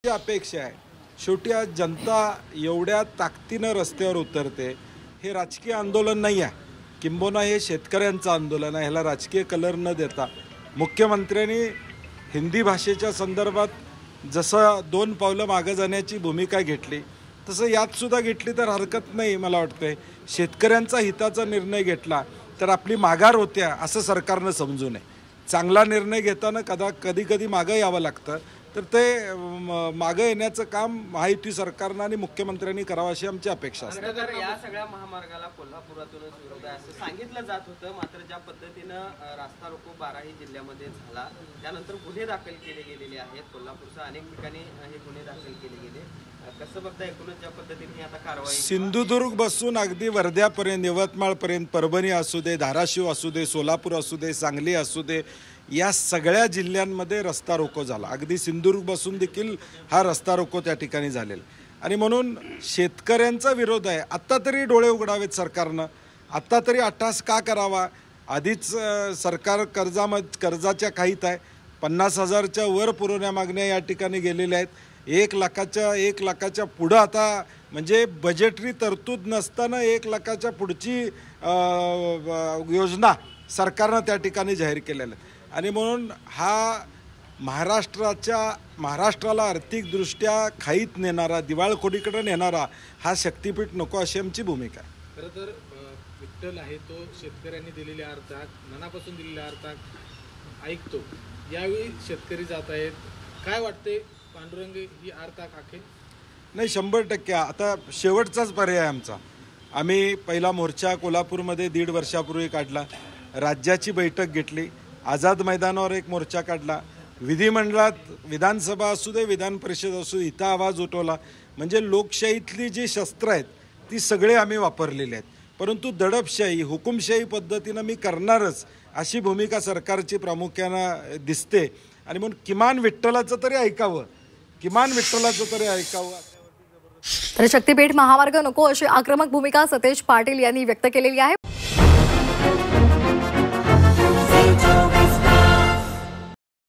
अपेक्षा आहे। शेवटी आज जनता एवढ्या ताकदीनं रस्त्यावर उतरते, हे राजकीय आंदोलन नाही आहे, किंबहुना हे शेतकऱ्यांचं आंदोलन आहे। ह्याला राजकीय कलर न देता मुख्यमंत्र्यांनी हिंदी भाषेच्या संदर्भात जसं 2 पावलं मागे जाण्याची भूमिका घेतली, तसं यात सुद्धा घेतली तर हरकत नाही। मला वाटतंय शेतकऱ्यांचा हिताचा निर्णय घेतला तर आपली माघार होत्या असं सरकारनं समजू नये। चांगला निर्णय घेताना कधी कधी मागं यावं लागतं, तर ते मागं येण्याचं काम महायुती सरकारनं आणि मुख्यमंत्र्यांनी करावं अशी आमची अपेक्षा असते। या सगळ्या महामार्गाला कोल्हापुरातूनच विरोध आहे असं सांगितलं जात होतं, मात्र ज्या पद्धतीनं रास्ता रोको 12ही जिल्ह्यामध्ये झाला, त्यानंतर गुन्हे दाखल केले गेलेले आहेत। कोल्हापूरच्या अनेक ठिकाणी हे गुन्हे दाखल केले गेले, कसं बघता एकूणच ज्या पद्धतीने आता कारवाई सिंधुदुर्ग बसून अगदी वर्ध्यापर्यंत, यवतमाळपर्यंत, परभणी असू दे, धाराशिव असू दे, सोलापूर असू दे, सांगली असू दे, या सगळ्या जिल्ह्यांमध्ये रस्ता रोको झाला। अगदी सिंधुदुर्ग बसून देखील हा रस्ता रोको त्या ठिकाणी झालेला आणि म्हणून शेतकऱ्यांचा विरोध आहे। आत्ता तरी डोळे उघडावेत सरकारनं, आत्ता तरी अट्टास का करावा? आधीच सरकार कर्जाच्या खाईत आहे। 50,000च्या वर पुरवण्या मागण्या या ठिकाणी गेलेल्या आहेत। 1 लाखाच्या पुढं आता म्हणजे बजेटरी तरतूद नसताना 1 लाखाच्या पुढची योजना सरकारनं त्या ठिकाणी जाहीर केलेल्या आहे आणि म्हणून हा महाराष्ट्राला आर्थिकदृष्ट्या खाईत नेणारा, दिवाळखोरीकडे नेणारा हा शक्तीपीठ नको अशी आमची भूमिका आहे। खरं तर विठ्ठल आहे तो शेतकऱ्यांनी दिलेले अर्थात, मनापासून दिलेले अर्थात ऐकतो। यावेळी शेतकरी जात आहेत, काय वाटते पांडुरंग ही अर्थात आखेल? नाही, 100% आता शेवटचाच पर्याय आमचा। आम्ही पहिला मोर्चा कोल्हापूरमध्ये 1.5 वर्षापूर्वी काढला, राज्याची बैठक घेतली, आझाद मैदानावर एक मोर्चा काढला, विधिमंडळात विधानसभा असू दे, विधान परिषद असू दे, इथं आवाज उठवला। म्हणजे लोकशाहीतली जी शस्त्र आहेत ती सगळे आम्ही वापरलेली आहेत, परंतु दडपशाही, हुकुमशाही पद्धतीनं मी करणारच अशी भूमिका सरकारची प्रामुख्यानं दिसते आणि म्हणून किमान विठ्ठलाचं तरी ऐकावं। तर शक्तीपीठ महामार्ग नको अशी आक्रमक भूमिका सतेज पाटील यांनी व्यक्त केलेली आहे।